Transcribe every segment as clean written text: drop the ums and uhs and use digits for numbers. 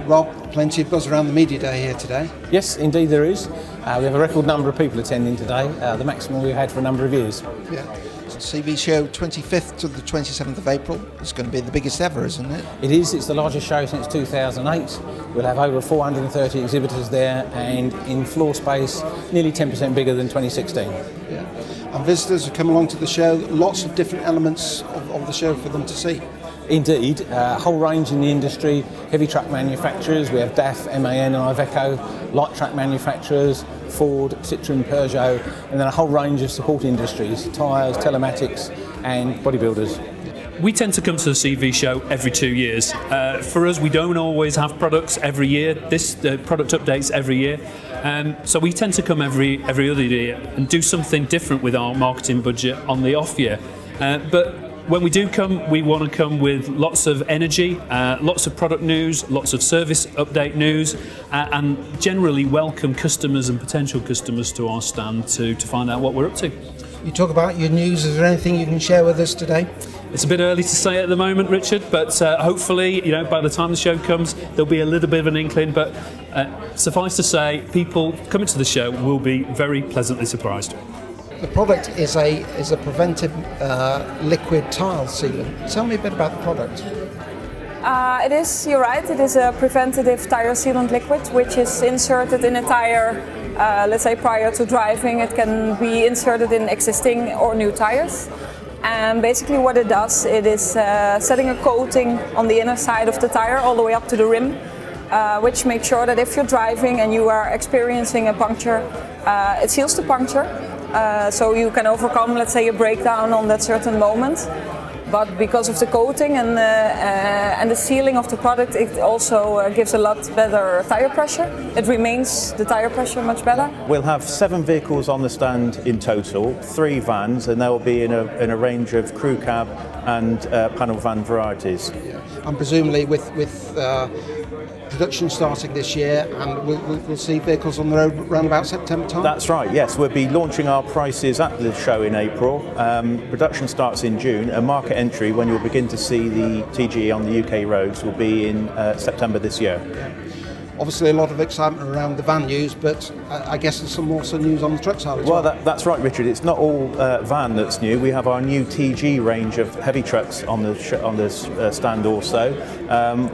Rob, plenty of buzz around the media day here today. Yes, indeed there is. We have a record number of people attending today, the maximum we've had for a number of years. Yeah. So CV show 25th to the 27th of April. It's going to be the biggest ever, isn't it? It is. It's the largest show since 2008. We'll have over 430 exhibitors there, and in floor space, nearly 10% bigger than 2016. Yeah. And visitors who come along to the show, lots of different elements of the show for them to see. Indeed, a whole range in the industry, heavy truck manufacturers, we have DAF, MAN and Iveco, light truck manufacturers, Ford, Citroën, Peugeot, and then a whole range of support industries, tyres, telematics and bodybuilders. We tend to come to the CV show every 2 years. For us, we don't always have products every year. This product updates every year. So we tend to come every other year and do something different with our marketing budget on the off year. But when we do come, we want to come with lots of energy, lots of product news, lots of service update news, and generally welcome customers and potential customers to our stand to find out what we're up to. You talk about your news. Is there anything you can share with us today? It's a bit early to say at the moment, Richard, but hopefully, by the time the show comes, there'll be a little bit of an inkling. But suffice to say, people coming to the show will be very pleasantly surprised. The product is a preventive liquid tile sealant. Tell me a bit about the product. It is, you're right, it is a preventative tire sealant liquid which is inserted in a tire, let's say prior to driving. It can be inserted in existing or new tires. And basically what it does, it is setting a coating on the inner side of the tire all the way up to the rim, which makes sure that if you're driving and you are experiencing a puncture, it seals the puncture. So you can overcome, let's say, a breakdown on that certain moment. But because of the coating and the sealing of the product, it also gives a lot better tire pressure. It remains the tire pressure much better. We'll have 7 vehicles on the stand in total, 3 vans, and they'll be in a range of crew cab and panel van varieties. And presumably with production starting this year, and we'll see vehicles on the road around about September time? That's right, yes. We'll be launching our prices at the show in April. Production starts in June, and market entry, when you'll begin to see the TGE on the UK roads, will be in September this year. Obviously a lot of excitement around the van news, but I guess there's some also news on the truck side as well. Well, that's right, Richard. It's not all van that's new. We have our new TG range of heavy trucks on the stand also,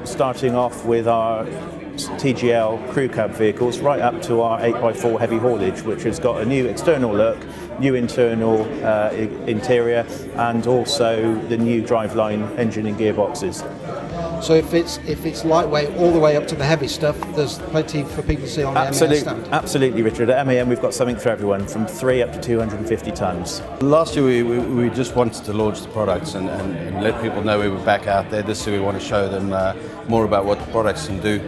starting off with our TGL crew cab vehicles right up to our 8x4 heavy haulage, which has got a new external look, new internal interior, and also the new driveline engine and gearboxes. So if it's lightweight all the way up to the heavy stuff, there's plenty for people to see on the MAN stand. Absolutely, Richard. At MAN we've got something for everyone, from 3 up to 250 tonnes. Last year we just wanted to launch the products and let people know we were back out there. This year we want to show them more about what the products can do,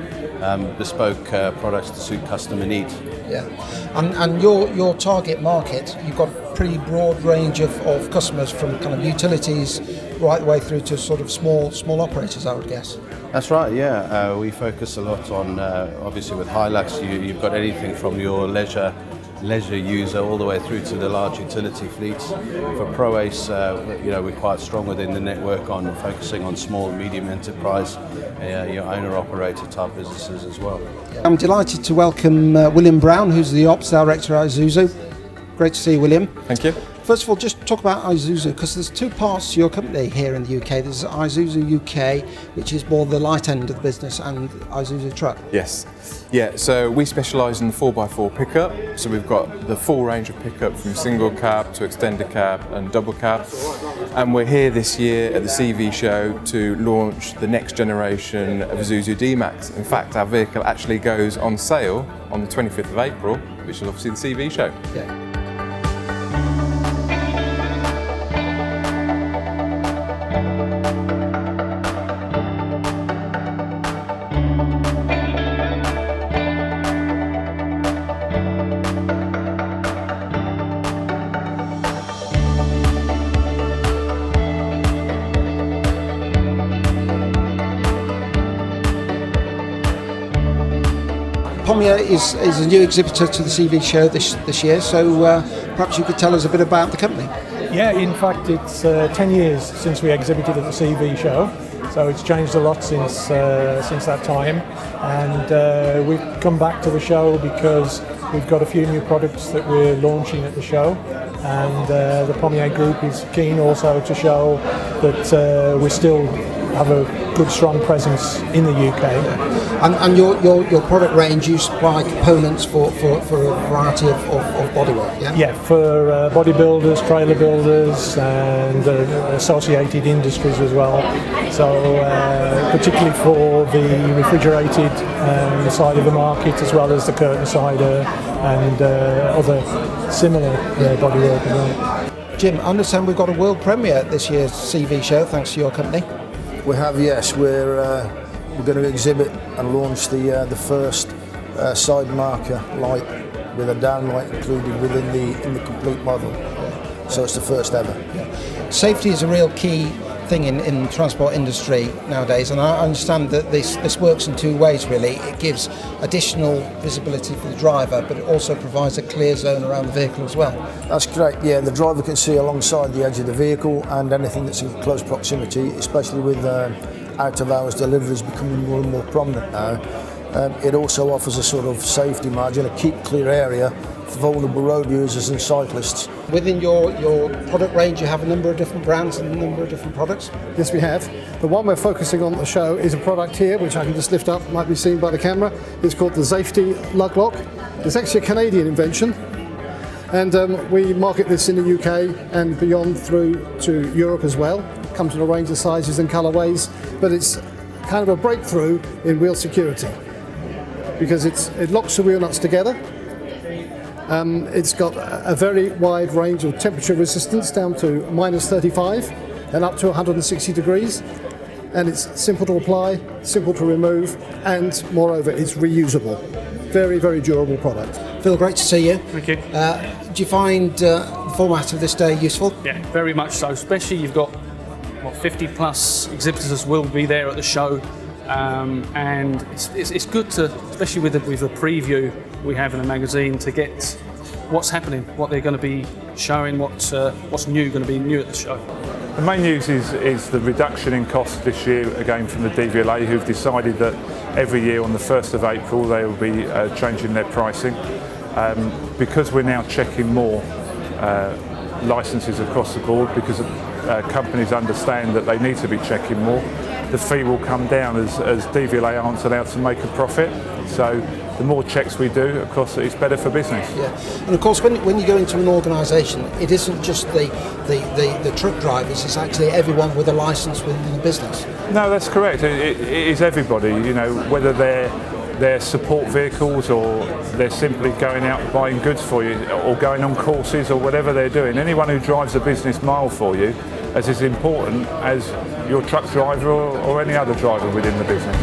bespoke products to suit customer needs. Yeah, and your target market, you've got a pretty broad range of customers, from kind of utilities right the way through to sort of small operators, I would guess. That's right, yeah. We focus a lot on, obviously with Hilux, you've got anything from your leisure user all the way through to the large utility fleets. For ProAce, we're quite strong within the network on focusing on small, medium enterprise, your owner-operator type businesses as well. I'm delighted to welcome William Brown, who's the Ops Director at Isuzu. Great to see you, William. Thank you. First of all, just talk about Isuzu, because there's 2 parts to your company here in the UK. There's Isuzu UK, which is more the light end of the business, and Isuzu Truck. Yes. Yeah, so we specialise in the 4x4 pickup. So we've got the full range of pickup from single cab to extended cab and double cab. And we're here this year at the CV show to launch the next generation of Isuzu D-Max. In fact, our vehicle actually goes on sale on the 25th of April, which is obviously the CV show. Yeah. Pommier is a new exhibitor to the CV show this year, so perhaps you could tell us a bit about the company. Yeah, in fact it's 10 years since we exhibited at the CV show, So it's changed a lot since that time, and we've come back to the show because we've got a few new products that we're launching at the show, and the Pommier Group is keen also to show that we still have a good strong presence in the UK. And your product range, you supply components for a variety of bodywork, yeah? Yeah, for bodybuilders, trailer builders and associated industries as well. So particularly for the refrigerated side of the market, as well as the curtain side and other similar bodywork as well. Jim, I understand we've got a world premiere at this year's CV show, thanks to your company. We have, yes. We're going to exhibit and launch the first side marker light with a downlight included within the complete model. So it's the first ever. Yeah. Safety is a real key thing in the transport industry nowadays, and I understand that this works in two ways really. It gives additional visibility for the driver, but it also provides a clear zone around the vehicle as well. That's correct, yeah. The driver can see alongside the edge of the vehicle and anything that's in close proximity, especially with out of hours deliveries becoming more and more prominent now. It also offers a sort of safety margin, a keep clear area for vulnerable road users and cyclists. Within your product range, you have a number of different brands and a number of different products? Yes, we have. The one we're focusing on at the show is a product here, which I can just lift up, might be seen by the camera. It's called the Safety Lug Lock. It's actually a Canadian invention, and we market this in the UK and beyond through to Europe as well. It comes in a range of sizes and colourways, but it's kind of a breakthrough in wheel security because it locks the wheel nuts together. It's got a very wide range of temperature resistance down to -35 and up to 160 degrees, and it's simple to apply, simple to remove, and moreover it's reusable. Very, very durable product. Phil, great to see you. Thank you. Do you find the format of this day useful? Yeah, very much so, especially you've got 50 plus exhibitors will be there at the show, and it's good to, especially with the preview we have in the magazine, to get what's happening, what they're going to be showing, what's going to be new at the show. The main news is the reduction in cost this year, again from the DVLA, who've decided that every year on the 1st of April they will be changing their pricing. Because we're now checking more licences across the board, because companies understand that they need to be checking more, the fee will come down as DVLA aren't allowed to make a profit. So the more checks we do, of course, it's better for business. Yeah, and of course, when you go into an organisation, it isn't just the truck drivers; it's actually everyone with a licence within the business. No, that's correct. It is everybody. You know, whether they're support vehicles or they're simply going out buying goods for you or going on courses or whatever they're doing. Anyone who drives a business mile for you is as important as your truck driver or any other driver within the business.